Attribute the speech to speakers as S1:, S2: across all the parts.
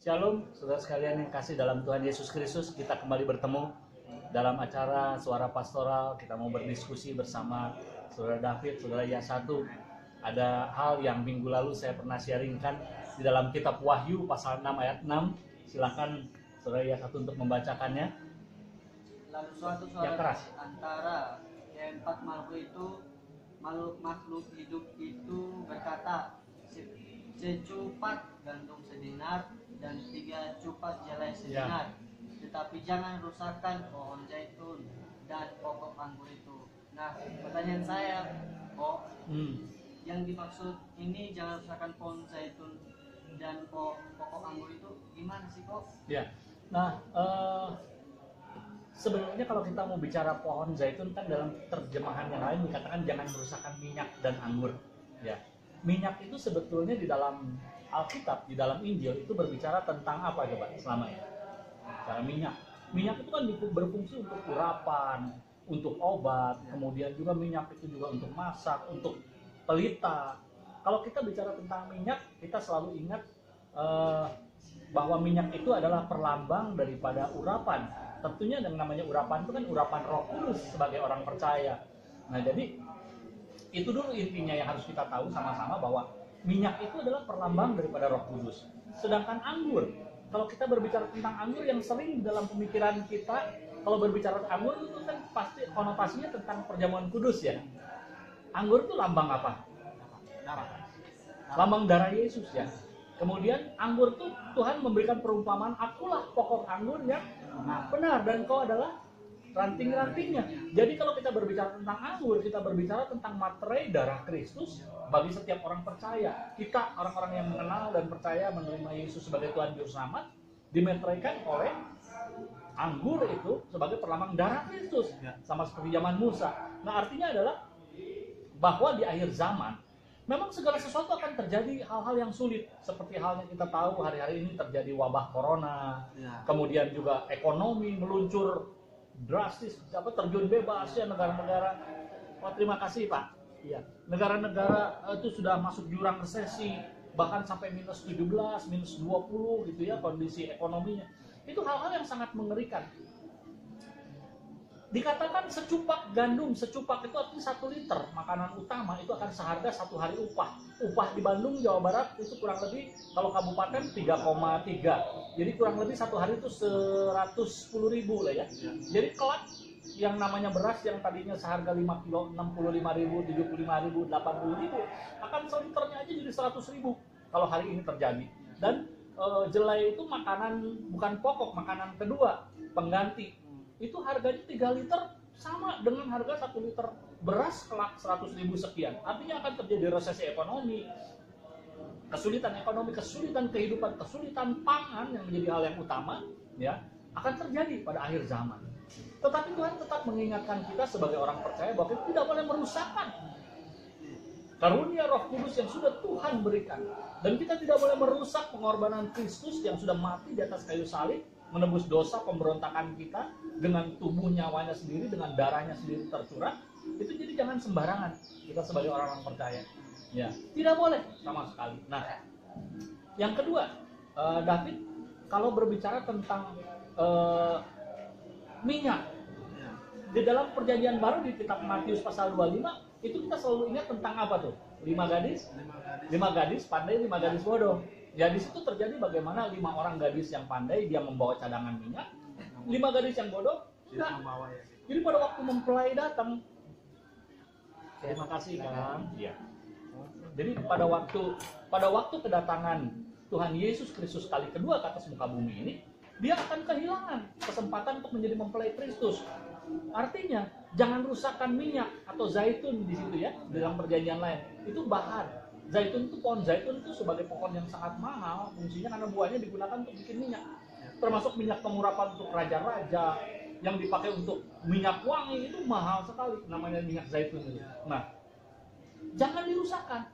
S1: Shalom, saudara sekalian yang kasih dalam Tuhan Yesus Kristus. Kita kembali bertemu dalam acara Suara Pastoral. Kita mau berdiskusi bersama Saudara David, Saudara Yasatu. Ada hal yang minggu lalu saya pernah sharingkan di dalam kitab Wahyu pasal 6 ayat 6. Silakan Saudara Yasatu untuk membacakannya.
S2: Lalu suatu suara antara keempat makhluk hidup itu berkata, secupat gandum sedinar dan 3 cupat jelai sedinar, tetapi jangan rusakkan pohon zaitun dan pokok anggur itu. Nah, pertanyaan saya, yang dimaksud ini jangan rusakkan pohon zaitun dan pokok anggur itu gimana sih kok?
S1: Ya, nah sebenarnya kalau kita mau bicara pohon zaitun kan dalam terjemahan yang lain dikatakan jangan merusakkan minyak dan anggur. Ya, minyak itu sebetulnya di dalam Alkitab, di dalam Injil itu berbicara tentang apa coba selama ini? Bicara minyak. Minyak itu kan berfungsi untuk urapan, untuk obat, kemudian juga minyak itu juga untuk masak, untuk pelita. Kalau kita bicara tentang minyak, kita selalu ingat bahwa minyak itu adalah perlambang daripada urapan. Tentunya yang namanya urapan itu kan urapan Roh Kudus sebagai orang percaya. Nah, jadi itu dulu intinya yang harus kita tahu sama-sama, bahwa minyak itu adalah perlambang daripada Roh Kudus. Sedangkan anggur, kalau kita berbicara tentang anggur, yang sering dalam pemikiran kita kalau berbicara anggur itu kan pasti konotasinya tentang perjamuan kudus ya. Anggur itu lambang apa?
S2: Darah.
S1: Lambang darah Yesus ya. Kemudian anggur itu Tuhan memberikan perumpamaan, akulah pokok anggur yang benar dan kau adalah ranting-rantingnya. Jadi kalau kita berbicara tentang anggur, kita berbicara tentang materai darah Kristus bagi setiap orang percaya. Kita orang-orang yang mengenal dan percaya menerima Yesus sebagai Tuhan Juru Selamat dimeteraikan oleh anggur itu sebagai perlambang darah Kristus, sama seperti zaman Musa. Nah, artinya adalah bahwa di akhir zaman memang segala sesuatu akan terjadi hal-hal yang sulit, seperti halnya kita tahu hari-hari ini terjadi wabah corona, kemudian juga ekonomi meluncur drastis, terjun bebas ya negara-negara. Terima kasih Pak. Iya, negara-negara itu sudah masuk jurang resesi, bahkan sampai minus 17, minus 20 gitu ya kondisi ekonominya. Itu hal-hal yang sangat mengerikan. Dikatakan secupak gandum, secupak itu artinya 1 liter makanan utama itu akan seharga 1 hari upah. Upah di Bandung, Jawa Barat itu kurang lebih kalau kabupaten 3,3. Jadi kurang lebih 1 hari itu 110.000 lah ya. Jadi kelak yang namanya beras yang tadinya seharga 5 kilo 65.000, 75.000, 80.000 akan seliternya aja jadi 100.000 kalau hari ini terjadi. Dan jelai itu makanan bukan pokok, makanan kedua, pengganti. Itu harganya 3 liter sama dengan harga 1 liter beras kelak 100.000 sekian. Artinya akan terjadi resesi ekonomi, kesulitan ekonomi, kesulitan kehidupan, kesulitan pangan yang menjadi hal yang utama ya, akan terjadi pada akhir zaman. Tetapi Tuhan tetap mengingatkan kita sebagai orang percaya bahwa kita tidak boleh merusakkan karunia Roh Kudus yang sudah Tuhan berikan, dan kita tidak boleh merusak pengorbanan Kristus yang sudah mati di atas kayu salib menebus dosa pemberontakan kita dengan tubuh nyawanya sendiri, dengan darahnya sendiri tercurah. Itu jadi jangan sembarangan kita sebagai orang-orang percaya ya, tidak boleh sama sekali. Nah, yang kedua, David, kalau berbicara tentang minyak di dalam perjanjian baru di kitab Matius pasal 25 itu kita selalu ingat tentang apa tuh? 5 gadis pandai, 5 gadis bodoh. Ya, di situ terjadi bagaimana 5 orang gadis yang pandai dia membawa cadangan minyak, 5 gadis yang bodoh enggak. Jadi pada waktu mempelai datang, terima kasih Kang. Iya. Jadi pada waktu kedatangan Tuhan Yesus Kristus kali kedua ke atas muka bumi ini, dia akan kehilangan kesempatan untuk menjadi mempelai Kristus. Artinya jangan rusakkan minyak atau zaitun di situ ya, dalam perjanjian lain. Itu bahan. Zaitun itu, pohon zaitun itu sebagai pohon yang sangat mahal fungsinya karena buahnya digunakan untuk bikin minyak. Termasuk minyak pengurapan untuk raja-raja yang dipakai untuk minyak wangi itu mahal sekali, namanya minyak zaitun itu. Nah, jangan dirusakkan.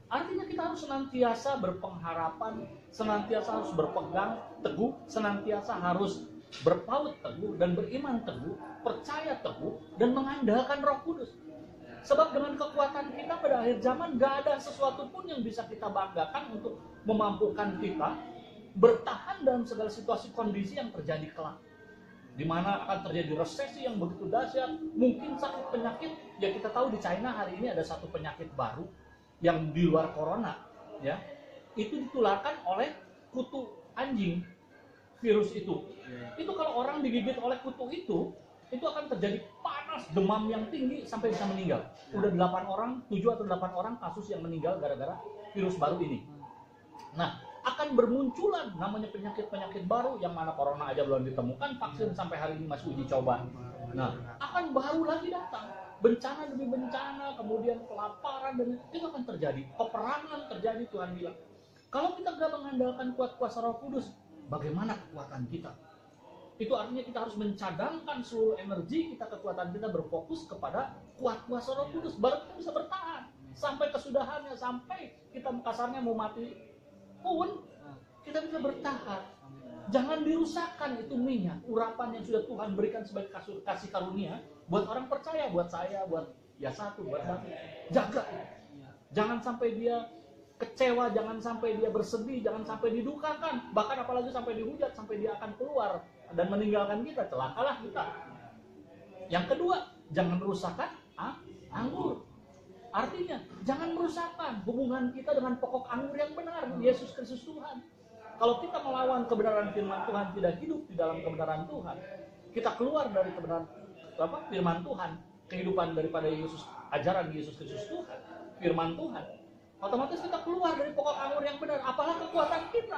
S1: Artinya kita harus senantiasa berpengharapan, senantiasa harus berpegang teguh, senantiasa harus berpaut teguh dan beriman teguh, percaya teguh dan mengandalkan Roh Kudus. Sebab dengan kekuatan kita pada akhir zaman gak ada sesuatu pun yang bisa kita banggakan untuk memampukan kita bertahan dalam segala situasi kondisi yang terjadi kelak, di mana akan terjadi resesi yang begitu dahsyat, mungkin sakit penyakit. Ya kita tahu di China hari ini ada satu penyakit baru yang di luar corona, ya, itu ditularkan oleh kutu anjing, virus itu. Itu kalau orang digigit oleh kutu itu akan terjadi panas, demam yang tinggi sampai bisa meninggal. Udah 7 atau 8 orang kasus yang meninggal gara-gara virus baru ini. Nah, akan bermunculan namanya penyakit-penyakit baru yang mana corona aja belum ditemukan, vaksin sampai hari ini masih uji coba. Nah, akan baru lagi datang, bencana demi bencana, kemudian kelaparan, dan itu akan terjadi, peperangan terjadi. Tuhan bilang, kalau kita nggak mengandalkan kuat kuasa Roh Kudus, bagaimana kekuatan kita? Itu artinya kita harus mencadangkan seluruh energi kita, kekuatan kita berfokus kepada kuat kuasa Roh Kudus, baru kita bisa bertahan sampai kesudahannya, sampai kita kasarnya mau mati pun kita bisa bertahan. Jangan dirusakkan itu minyak, urapan yang sudah Tuhan berikan sebagai kasih karunia buat orang percaya, buat saya, buat ya satu, buat David. Jaga. Jangan sampai dia kecewa, jangan sampai dia bersedih, jangan sampai didukakan, bahkan apalagi sampai dihujat, sampai dia akan keluar dan meninggalkan kita, celakalah kita. Yang kedua, jangan merusakkan anggur. Artinya, jangan merusakkan hubungan kita dengan pokok anggur yang benar, Yesus Kristus Tuhan. Kalau kita melawan kebenaran firman Tuhan, tidak hidup di dalam kebenaran Tuhan, kita keluar dari kebenaran firman Tuhan, kehidupan daripada Yesus, ajaran Yesus Kristus Tuhan, firman Tuhan, otomatis kita keluar dari pokok anggur yang benar. Apalah kekuatan kita?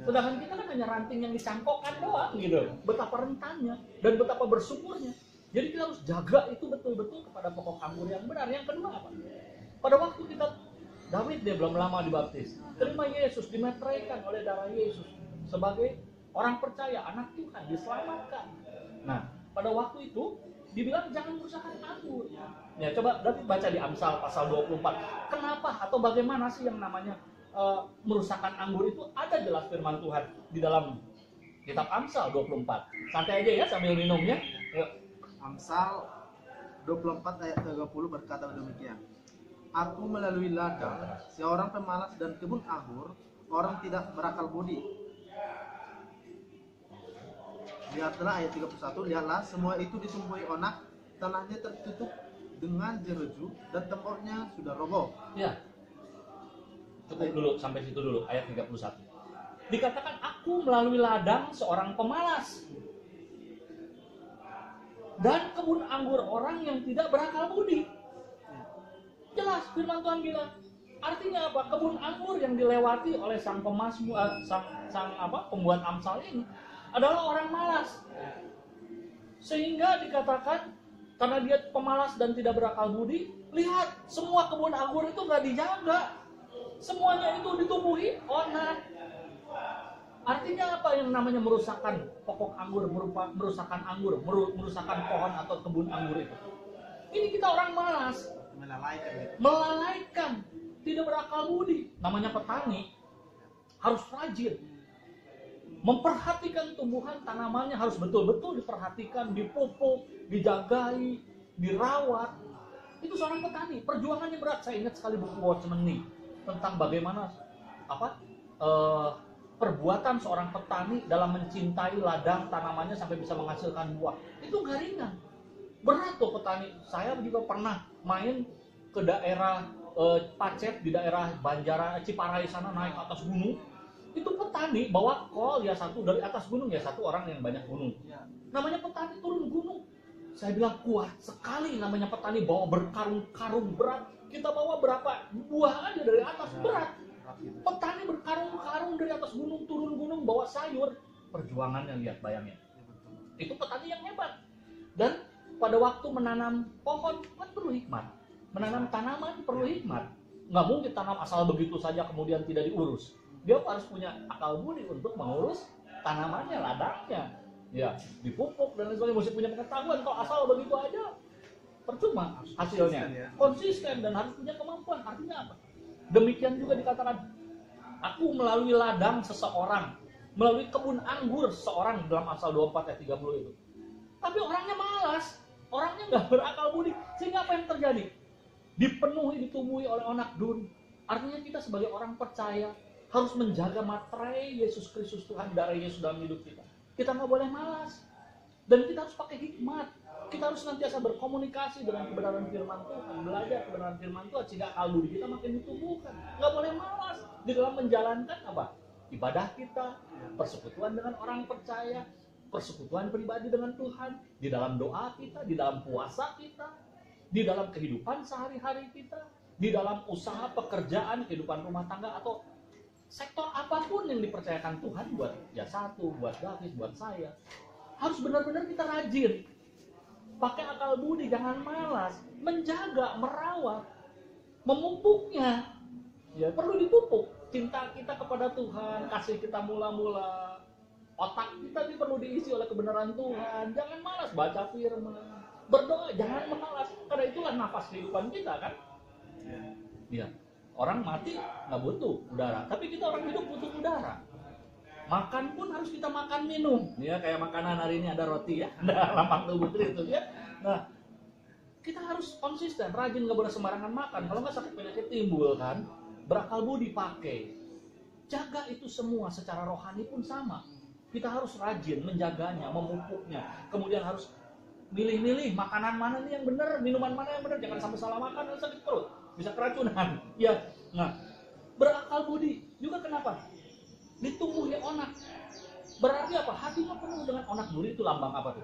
S1: Sedangkan kita kan hanya ranting yang dicangkokkan doang gitu. Betapa rentannya dan betapa bersyukurnya. Jadi kita harus jaga itu betul-betul kepada pokok anggur yang benar. Yang kedua apa? Pada waktu David dia belum lama dibaptis, terima Yesus, dimeteraikan oleh darah Yesus sebagai orang percaya, anak Tuhan, diselamatkan. Nah, pada waktu itu dibilang jangan merusakkan anggur. Ya, coba David baca di Amsal pasal 24. Kenapa atau bagaimana sih yang namanya merusakkan anggur itu? Ada jelas firman Tuhan di dalam kitab Amsal 24. Santai aja ya sambil minumnya. Yuk.
S3: Amsal 24 ayat 30 berkata demikian. Aku melalui ladang seorang pemalas dan kebun anggur orang tidak berakal budi. Lihatlah ayat 31, lihatlah semua itu ditumbuhi onak, tanahnya tertutup dengan jereju dan temboknya sudah roboh.
S1: Ya. Cukup dulu, sampai situ dulu, ayat 31. Dikatakan aku melalui ladang seorang pemalas dan kebun anggur orang yang tidak berakal budi. Jelas firman Tuhan bilang. Artinya apa? Kebun anggur yang dilewati oleh sang pemasmur, pembuat Amsal ini adalah orang malas. Sehingga dikatakan karena dia pemalas dan tidak berakal budi, lihat semua kebun anggur itu nggak dijaga. Semuanya itu ditumbuhi onak. Artinya apa yang namanya merusakkan pokok anggur, merusakkan anggur, merusakkan pohon atau kebun anggur itu? Ini kita orang malas, melalaikan, tidak berakal budi. Namanya petani harus rajin, memperhatikan tumbuhan tanamannya, harus betul-betul diperhatikan, dipupuk, dijagai, dirawat. Itu seorang petani, perjuangannya berat. Saya ingat sekali buku Watchman Nee tentang bagaimana perbuatan seorang petani dalam mencintai ladang tanamannya sampai bisa menghasilkan buah. Itu gak ringan, berat tuh petani. Saya juga pernah main ke daerah Pacet, di daerah Banjaran, Ciparai sana, naik ke atas gunung. Itu petani bawa kol ya satu dari atas gunung, ya satu orang yang banyak gunung. Namanya petani turun gunung. Saya bilang kuat sekali namanya petani bawa berkarung-karung berat. Kita bawa berapa buah aja dari atas, berat. Petani berkarung-karung dari atas gunung, turun gunung, bawa sayur. Perjuangannya lihat, bayangin. Itu petani yang hebat. Dan pada waktu menanam pohon kan perlu hikmat. Menanam tanaman perlu hikmat. Nggak mungkin tanam asal begitu saja kemudian tidak diurus. Dia harus punya akal budi untuk mengurus tanamannya, ladangnya. Ya, dipupuk dan lain sebagainya, mesti punya pengetahuan. Kalau asal begitu aja percuma hasilnya. Konsisten dan harus punya kemampuan. Artinya apa? Demikian juga dikatakan, aku melalui ladang seseorang, melalui kebun anggur seseorang dalam Amsal 24 ayat 30 itu. Tapi orangnya malas, orangnya nggak berakal budi. Sehingga apa yang terjadi? Dipenuhi, ditumbuhi oleh onak dun. Artinya kita sebagai orang percaya harus menjaga materai Yesus Kristus Tuhan, darah Yesus dalam hidup kita. Kita nggak boleh malas. Dan kita harus pakai hikmat. Kita harus senantiasa berkomunikasi dengan kebenaran firman Tuhan, belajar kebenaran firman Tuhan sehingga akal budi kita makin ditumbuhkan. Nggak boleh malas di dalam menjalankan apa? Ibadah kita, persekutuan dengan orang percaya, persekutuan pribadi dengan Tuhan, di dalam doa kita, di dalam puasa kita, di dalam kehidupan sehari-hari kita, di dalam usaha pekerjaan, kehidupan rumah tangga, atau sektor apapun yang dipercayakan Tuhan buat ya satu, buat David, buat saya. Harus benar-benar kita rajin. Pakai akal budi, jangan malas. Menjaga, merawat, memupuknya. Ya, perlu dipupuk. Cinta kita kepada Tuhan, kasih kita mula-mula. Otak kita ini perlu diisi oleh kebenaran Tuhan. Jangan malas baca firman. Berdoa, jangan malas. Karena itulah nafas kehidupan kita kan. Ya. Orang mati nggak butuh udara, tapi kita orang hidup butuh udara. Makan pun harus kita makan minum, ya kayak makanan hari ini ada roti ya, ada lapang tubuh itu ya. Nah, kita harus konsisten, rajin, nggak boleh sembarangan makan. Kalau nggak sakit penyakit timbul kan. Berakal budi pakai, jaga itu semua. Secara rohani pun sama. Kita harus rajin menjaganya, memupuknya. Kemudian harus milih-milih makanan mana nih yang benar, minuman mana yang benar. Jangan sampai salah makan dan sakit perut, bisa keracunan. Ya, nah berakal budi juga kenapa? Ditumbuhi onak. Berarti apa? Hatinya penuh dengan onak duri. Itu lambang apa tuh?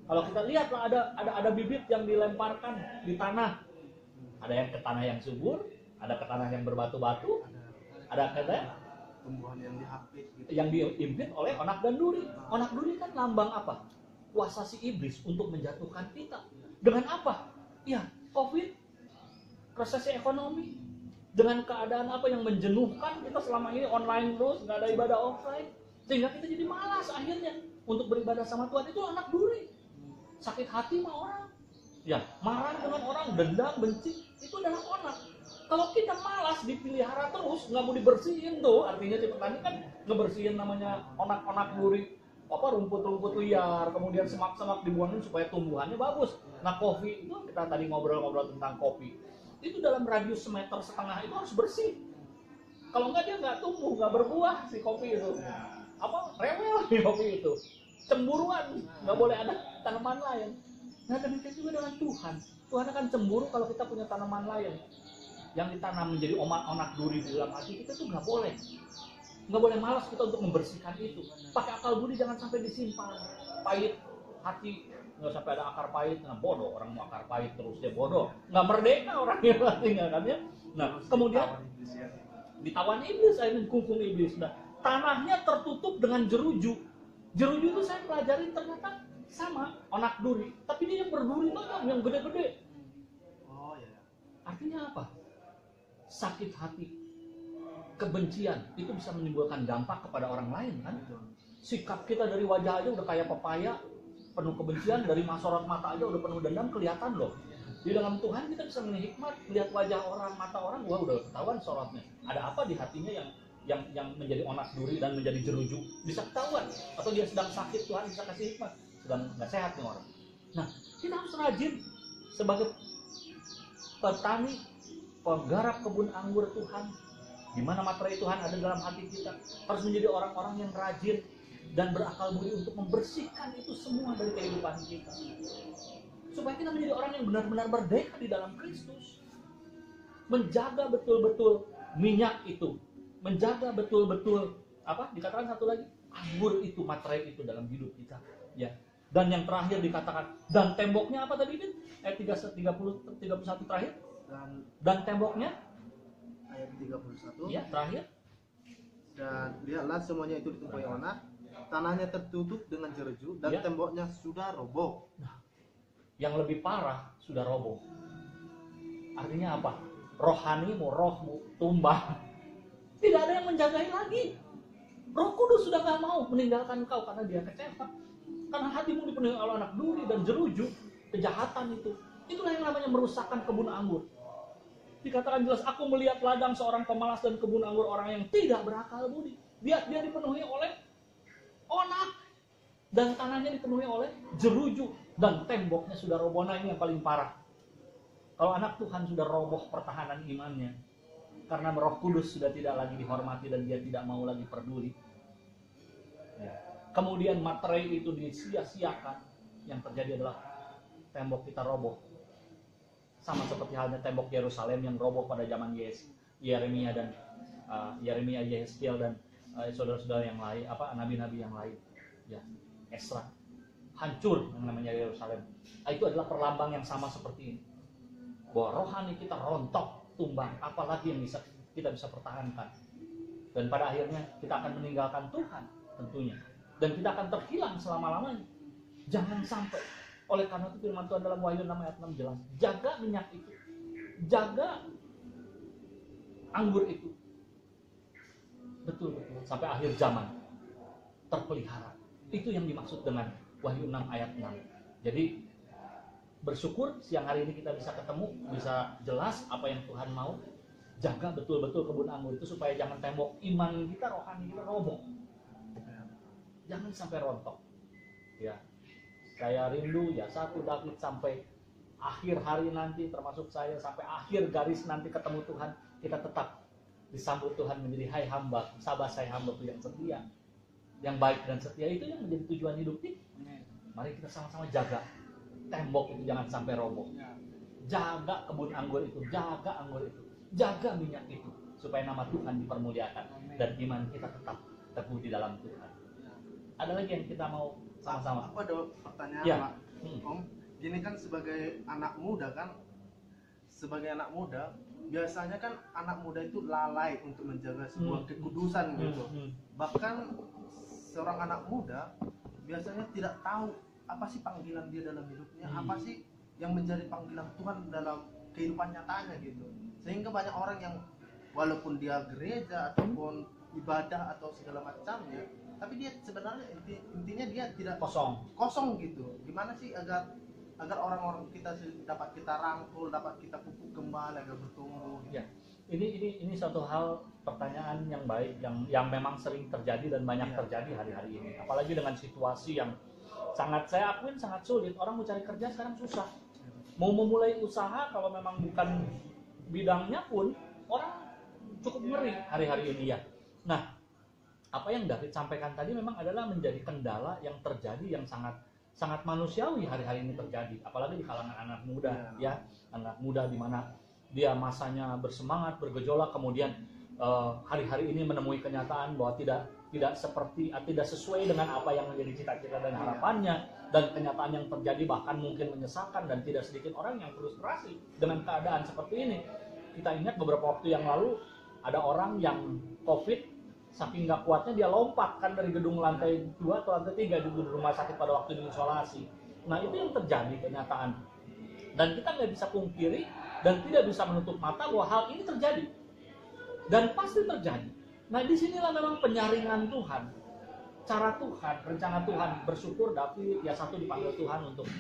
S1: Kalau kita lihat lah ada bibit yang dilemparkan di tanah. Ada yang ke tanah yang subur, ada ke tanah yang berbatu-batu, ada ke
S3: tumbuhan yang dihapit gitu.
S1: Yang diimpit oleh onak dan duri. Onak duri kan lambang apa? Kuasa si iblis untuk menjatuhkan kita. Dengan apa? Ya, COVID, resesi ekonomi. Dengan keadaan apa yang menjenuhkan kita selama ini online terus, nggak ada ibadah offline, sehingga kita jadi malas akhirnya untuk beribadah sama Tuhan. Itu anak duri. Sakit hati sama orang, ya marah dengan orang, dendam, benci, itu adalah onak. Kalau kita malas dipelihara terus, nggak mau dibersihin tuh, artinya si petani kan ngebersihin namanya onak-onak duri, apa rumput-rumput liar, kemudian semak-semak dibuangin supaya tumbuhannya bagus. Nah kopi itu kita tadi ngobrol-ngobrol tentang kopi. Itu dalam radius 1,5 meter itu harus bersih. Kalau enggak dia nggak tumbuh, nggak berbuah si kopi itu. Apa rewel di kopi itu, cemburuan, nggak boleh ada tanaman lain. Nah demikian juga dengan Tuhan. Tuhan akan cemburu kalau kita punya tanaman lain yang ditanam menjadi onak duri di dalam hati kita tuh nggak boleh. Nggak boleh malas kita untuk membersihkan itu. Pakai akal budi, jangan sampai disimpan. Pahit hati, nggak sampai ada akar pahit. Nah bodoh, orang mau akar pahit terus dia bodoh, nggak merdeka orangnya artinya kan ya. Nah kemudian ditawan iblis, akhirnya kungkung iblis. Nah tanahnya tertutup dengan jeruju. Jeruju itu saya pelajari ternyata sama onak duri, tapi dia yang berduri itu yang gede-gede.
S3: Oh ya.
S1: Artinya apa? Sakit hati, kebencian itu bisa menimbulkan dampak kepada orang lain kan. Sikap kita dari wajah aja udah kayak pepaya, penuh kebencian, dari sorot mata aja udah penuh dendam, kelihatan loh. Di dalam Tuhan kita bisa melihat hikmat, lihat wajah orang, mata orang, wah udah ketahuan sorotnya. Ada apa di hatinya yang menjadi onak duri dan menjadi jeruju, bisa ketahuan. Atau dia sedang sakit, Tuhan bisa kasih hikmat, sedang nggak sehat nih orang. Nah kita harus rajin sebagai petani, penggarap kebun anggur Tuhan, di mana materai Tuhan ada dalam hati kita. Harus menjadi orang-orang yang rajin dan berakal budi untuk membersihkan itu semua dari kehidupan kita, supaya kita menjadi orang yang benar-benar merdeka di dalam Kristus. Menjaga betul-betul minyak itu, menjaga betul-betul apa? Dikatakan satu lagi, anggur itu, materai itu dalam hidup kita. Ya. Dan yang terakhir dikatakan, dan temboknya apa tadi, Bin? Ayat 31 terakhir. Dan temboknya
S3: Ayat 31.
S1: Ya, terakhir.
S3: Dan lihatlah semuanya itu ditumpuhi onak, tanahnya tertutup dengan jeruju dan
S1: Ya.
S3: temboknya sudah roboh.
S1: Nah, yang lebih parah sudah roboh. Artinya apa? Rohanimu, rohmu tumbang. Tidak ada yang menjagain lagi. Roh Kudus sudah gak mau meninggalkan kau karena dia kecewa. Karena hatimu dipenuhi oleh anak duri dan jeruju, kejahatan itu. Itulah yang namanya merusakkan kebun anggur. Dikatakan jelas, aku melihat ladang seorang pemalas dan kebun anggur orang yang tidak berakal budi. Dia dipenuhi oleh onak dan tanahnya dipenuhi oleh jeruju dan temboknya sudah roboh. Nah ini yang paling parah. Kalau anak Tuhan sudah roboh pertahanan imannya, karena Roh Kudus sudah tidak lagi dihormati dan dia tidak mau lagi peduli. Ya. Kemudian materai itu disia-siakan, yang terjadi adalah tembok kita roboh. Sama seperti halnya tembok Yerusalem yang roboh pada zaman Yeremia dan Yehezkiel dan saudara-saudara yang lain, nabi-nabi yang lain. Ya, Esra. Hancur yang namanya Yerusalem. Itu adalah perlambang yang sama seperti ini. Bahwa rohani kita rontok, tumbang, apalagi yang kita bisa pertahankan. Dan pada akhirnya kita akan meninggalkan Tuhan tentunya. Dan kita akan terhilang selama-lamanya. Jangan sampai. Oleh karena itu firman Tuhan dalam Wahyu 6 ayat 6 jelas. Jaga minyak itu. Jaga anggur itu. Betul-betul. Sampai akhir zaman. Terpelihara. Itu yang dimaksud dengan Wahyu 6 ayat 6. Jadi bersyukur siang hari ini kita bisa ketemu, bisa jelas apa yang Tuhan mau. Jaga betul-betul kebun anggur itu supaya jangan tembok iman kita, rohani kita roboh. Jangan sampai rontok. Ya. Saya rindu ya satu David sampai akhir hari nanti, termasuk saya sampai akhir garis nanti ketemu Tuhan, kita tetap disambut Tuhan menjadi hai hamba, sabar saya hamba yang setia. Yang baik dan setia itu yang menjadi tujuan hidup kita. Mari kita sama-sama jaga tembok itu jangan sampai roboh. Jaga kebun anggur itu, jaga anggur itu, jaga minyak itu supaya nama Tuhan dipermuliakan dan iman kita tetap teguh di dalam Tuhan. Ada lagi yang kita mau sama-sama?
S3: Aku ada pertanyaan,
S1: Ya.
S3: Pak. Om, gini kan sebagai anak muda kan, biasanya kan anak muda itu lalai untuk menjaga sebuah kekudusan gitu. Bahkan seorang anak muda biasanya tidak tahu apa sih panggilan dia dalam hidupnya, apa sih yang menjadi panggilan Tuhan dalam kehidupan nyatanya gitu. Sehingga banyak orang yang walaupun dia gereja ataupun ibadah atau segala macamnya, tapi dia sebenarnya intinya dia tidak kosong gitu. Gimana sih agar orang-orang kita dapat kita rangkul, dapat kita pupuk kembali agar bertumbuh gitu.
S1: Ya. Ini suatu hal, pertanyaan yang baik yang memang sering terjadi dan banyak terjadi hari-hari ini. Apalagi dengan situasi yang saya akuin sangat sulit. Orang mau cari kerja sekarang susah. Mau memulai usaha kalau memang bukan bidangnya pun orang cukup ngeri hari-hari ini ya. Nah, apa yang David sampaikan tadi memang adalah menjadi kendala yang terjadi yang sangat manusiawi hari-hari ini terjadi. Apalagi di kalangan anak muda ya. Anak muda di mana dia masanya bersemangat, bergejolak, kemudian hari-hari ini menemui kenyataan bahwa tidak sesuai dengan apa yang menjadi cita-cita dan harapannya, dan kenyataan yang terjadi bahkan mungkin menyesalkan, dan tidak sedikit orang yang frustrasi dengan keadaan seperti ini. Kita ingat beberapa waktu yang lalu ada orang yang COVID, saking gak kuatnya dia lompat kan dari gedung lantai 2 atau lantai 3 di rumah sakit pada waktu diisolasi. Nah itu yang terjadi kenyataan, dan kita nggak bisa pungkiri dan tidak bisa menutup mata bahwa hal ini terjadi dan pasti terjadi. Nah disinilah memang penyaringan Tuhan, cara Tuhan, rencana Tuhan. Bersyukur David ya satu dipanggil Tuhan untuk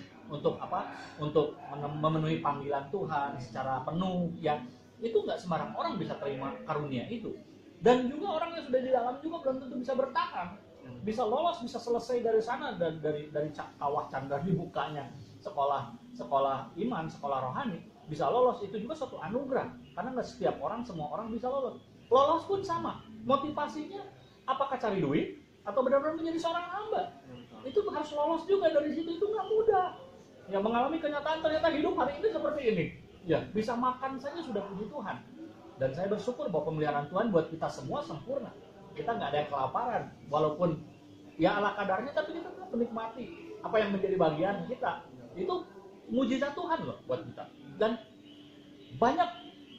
S1: memenuhi panggilan Tuhan secara penuh ya. Itu nggak sembarang orang bisa terima karunia itu, dan juga orang yang sudah di dalam juga belum tentu bisa bertahan, bisa lolos, bisa selesai dari sana, dan dari kawah candra dibukanya sekolah iman, sekolah rohani, bisa lolos. Itu juga suatu anugerah, karena nggak setiap orang, semua orang bisa lolos. Lolos pun sama, motivasinya apakah cari duit atau benar-benar menjadi seorang hamba. Itu harus lolos juga dari situ. Itu nggak mudah ya, mengalami kenyataan ternyata hidup hari ini seperti ini ya, bisa makan saja sudah puji Tuhan. Dan saya bersyukur bahwa pemeliharaan Tuhan buat kita semua sempurna. Kita nggak ada yang kelaparan, walaupun ya ala kadarnya, tapi kita tetap menikmati apa yang menjadi bagian kita. Itu mujizat Tuhan loh buat kita. Dan banyak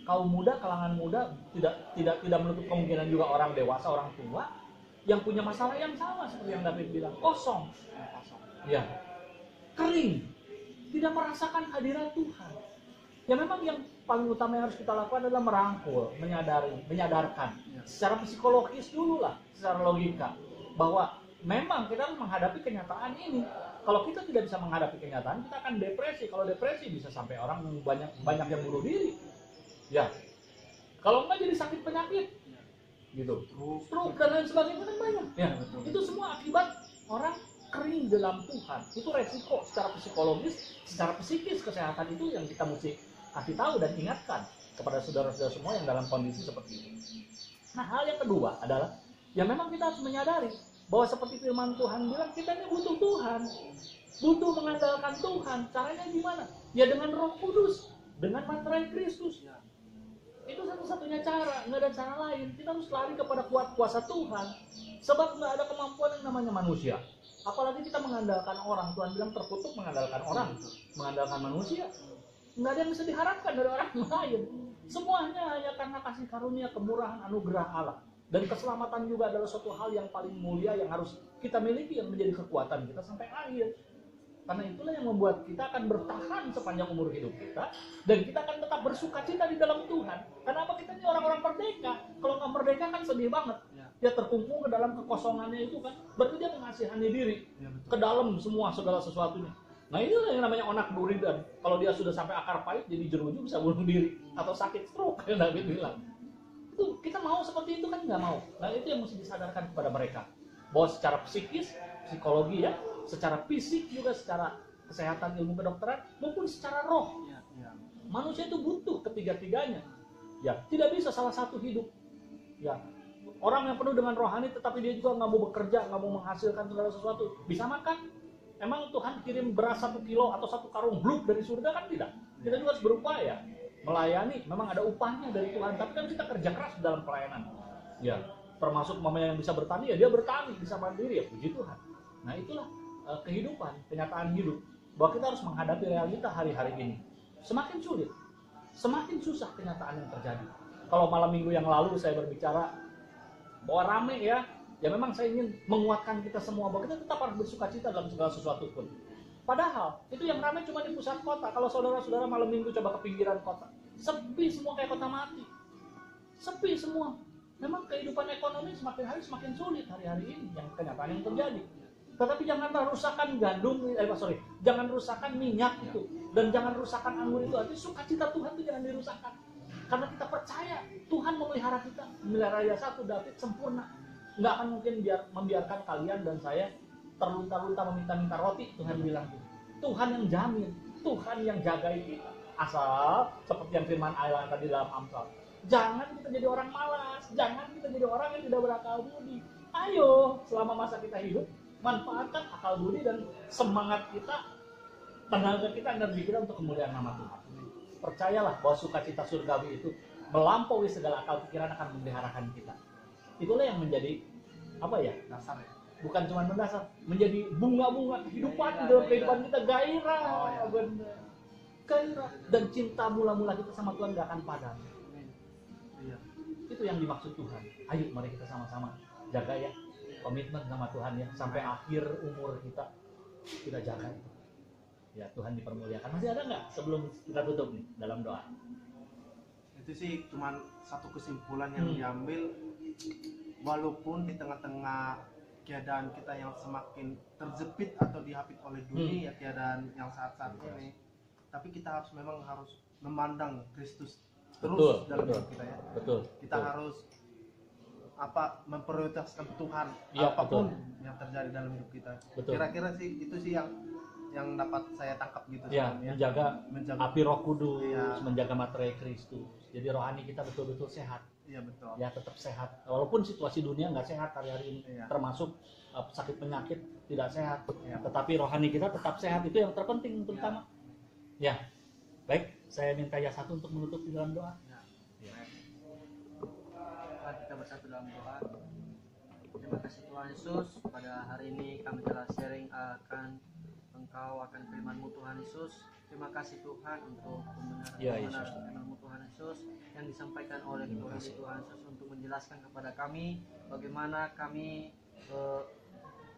S1: kaum muda, kalangan muda, tidak menutup kemungkinan juga orang dewasa, orang tua yang punya masalah yang sama seperti yang David bilang, kosong, ya, kering, tidak merasakan hadirat Tuhan. Ya memang yang paling utama yang harus kita lakukan adalah merangkul, menyadarkan secara psikologis dulu lah, secara logika, bahwa memang kita harus menghadapi kenyataan ini. Kalau kita tidak bisa menghadapi kenyataan, kita akan depresi. Kalau depresi bisa sampai orang banyak yang bunuh diri. Ya, kalau enggak jadi sakit penyakit, gitu, stroke dan lain sebagainya kan banyak. Ya, itu semua akibat orang kering dalam Tuhan. Itu resiko secara psikologis, secara psikis, kesehatan itu yang kita mesti kasih tahu dan ingatkan. kepada saudara-saudara semua yang dalam kondisi seperti itu. Nah, hal yang kedua adalah ya memang kita harus menyadari bahwa seperti firman Tuhan bilang, kita ini butuh Tuhan, butuh mengandalkan Tuhan. Caranya gimana? Ya dengan Roh Kudus, dengan materai Kristus. Itu satu-satunya cara, nggak ada cara lain. Kita harus lari kepada kuasa Tuhan, sebab nggak ada kemampuan yang namanya manusia. Apalagi kita mengandalkan orang. Tuhan bilang terkutuk mengandalkan orang, mengandalkan manusia. Nggak ada yang bisa diharapkan dari orang lain. Semuanya hanya karena kasih karunia, kemurahan, anugerah Allah. Dan keselamatan juga adalah suatu hal yang paling mulia yang harus kita miliki, yang menjadi kekuatan kita sampai akhir. Karena itulah yang membuat kita akan bertahan sepanjang umur hidup kita, dan kita akan tetap bersukacita di dalam Tuhan. Kenapa? Kita ini orang-orang merdeka. Kalau nggak merdeka kan sedih banget. Dia terkungkung ke dalam kekosongannya itu kan. Berarti dia mengasihani diri ke dalam semua segala sesuatunya. Nah, inilah yang namanya onak duri, dan kalau dia sudah sampai akar pahit jadi jeruju bisa bunuh diri atau sakit stroke, yang David bilang. Itu kita mau seperti itu kan? Nggak mau. Nah, itu yang mesti disadarkan kepada mereka, bahwa secara psikis, psikologi ya, secara fisik juga, secara kesehatan ilmu kedokteran maupun secara roh, manusia itu butuh ketiga-tiganya. Ya, tidak bisa salah satu hidup. Ya, orang yang penuh dengan rohani tetapi dia juga nggak mau bekerja, nggak mau menghasilkan segala sesuatu, bisa makan? Emang Tuhan kirim beras 1 kilo atau 1 karung bluk dari surga? Kan tidak. Kita juga harus berupaya melayani. Memang ada upahnya dari Tuhan, tapi kan kita kerja keras dalam pelayanan. Ya, termasuk mamanya yang bisa bertani, ya dia bertani, bisa mandiri, ya puji Tuhan. Nah, itulah kehidupan, kenyataan hidup, bahwa kita harus menghadapi realita hari-hari ini. Semakin sulit, semakin susah kenyataan yang terjadi. Kalau malam minggu yang lalu saya berbicara bahwa rame ya memang saya ingin menguatkan kita semua bahwa kita tetap harus bersukacita dalam segala sesuatu pun. Padahal itu yang ramai cuma di pusat kota. Kalau saudara-saudara malam minggu coba ke pinggiran kota, sepi semua, kayak kota mati. Sepi semua. Memang kehidupan ekonomi semakin hari semakin sulit hari-hari ini, yang kenyataan yang terjadi. Tetapi janganlah rusakkan jangan rusakkan minyak itu, dan jangan rusakkan anggur itu. Artinya sukacita Tuhan itu jangan dirusakkan. Karena kita percaya Tuhan memelihara kita. Memelihara Raja 1 David sempurna. Nggak akan mungkin membiarkan kalian dan saya terlunta-lunta meminta-minta roti. Tuhan bilang gitu. Tuhan yang jamin, Tuhan yang jagai kita. Asal seperti yang firman Allah tadi dalam Amsal, jangan kita jadi orang malas, jangan kita jadi orang yang tidak berakal budi. Ayo, selama masa kita hidup, manfaatkan akal budi dan semangat kita, tenaga kita, energi kita untuk kemuliaan nama Tuhan. Percayalah bahwa sukacita surgawi itu melampaui segala akal pikiran, akan memeliharakan kita. Itulah yang menjadi dasar ya? Bukan cuma mendasar, menjadi bunga-bunga kehidupan dalam kehidupan kita, gairah, benar. Gairah dan cinta mula-mula kita sama Tuhan gak akan padam. Itu yang dimaksud Tuhan. Ayo mari kita sama-sama jaga ya, komitmen sama Tuhan ya, sampai akhir umur kita jaga itu. Ya, Tuhan dipermuliakan. Masih ada nggak sebelum kita tutup nih dalam doa?
S3: Itu sih cuma satu kesimpulan yang diambil, walaupun di tengah-tengah keadaan kita yang semakin terjepit atau dihapit oleh dunia, keadaan yang saat-saat ini, tapi kita memang harus memandang Kristus terus dalam hidup kita ya. Kita harus memprioritaskan Tuhan apapun yang terjadi dalam hidup kita. Kira-kira sih itu sih yang dapat saya tangkap gitu
S1: ya, menjaga api Roh Kudus, menjaga materai Kristus. Jadi rohani kita betul-betul sehat. Iya betul. Ya, tetap sehat. Walaupun situasi dunia nggak sehat hari-hari ini, termasuk sakit penyakit tidak sehat. Tetapi rohani kita tetap sehat, itu yang terpenting terutama. Ya. Baik, saya minta ya satu untuk menutup di dalam doa.
S2: Kita bersatu dalam doa. Terima kasih Tuhan Yesus, pada hari ini kami telah sharing akan Engkau, akan firman-Mu Tuhan Yesus. Terima kasih Tuhan untuk pembenaran firman-Mu Tuhan Yesus yang disampaikan oleh Tuhan Yesus untuk menjelaskan kepada kami bagaimana kami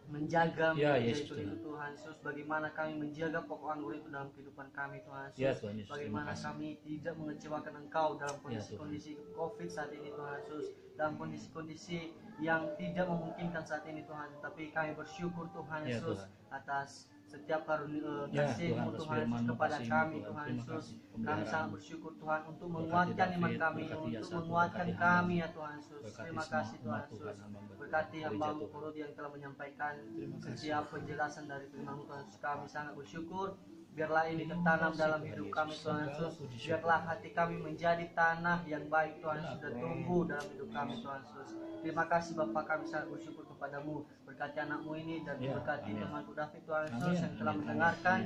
S2: menjaga itu Tuhan Yesus, bagaimana kami menjaga pokok anggur itu dalam kehidupan kami Tuhan Yesus, bagaimana kami tidak mengecewakan Engkau dalam kondisi-kondisi COVID saat ini Tuhan Yesus, dalam kondisi-kondisi yang tidak memungkinkan saat ini Tuhan, tapi kami bersyukur Tuhan Yesus atas setiap kasih-Mu Tuhan Yesus kepada kami Tuhan Yesus. Kami sangat bersyukur Tuhan untuk menguatkan iman kami, untuk menguatkan kami ya Tuhan Yesus. Terima kasih Tuhan Yesus. Berkati hamba-Mu Kurud yang telah menyampaikan setiap penjelasan dari firman-Mu Tuhan Yesus. Kami sangat bersyukur. biarlah ini tertanam dalam hidup kami Tuhan Yesus. Biarlah hati kami menjadi tanah yang baik Tuhan Yesus, dan tumbuh dalam hidup kami Tuhan Yesus. Terima kasih Bapa, kami sangat bersyukur kepadamu. Berkati anakmu ini dan berkati temanku David Tuhan Yesus yang telah mendengarkan.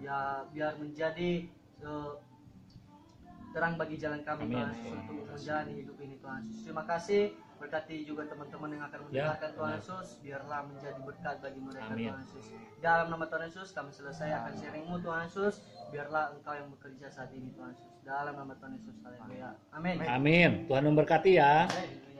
S2: Ya, biar menjadi terang bagi jalan kami Tuhan Yesus untuk menjalani hidup ini Tuhan Yesus. Terima kasih. Berkati juga teman-teman yang akan mendengarkan Tuhan Yesus. Biarlah menjadi berkat bagi mereka Tuhan Yesus. Dalam nama Tuhan Yesus kami selesai akan sharingmu Tuhan Yesus. Biarlah Engkau yang bekerja saat ini Tuhan Yesus. Dalam nama Tuhan Yesus. Haleluya. Amin.
S1: Amin. Tuhan memberkati ya.
S2: Haleluya.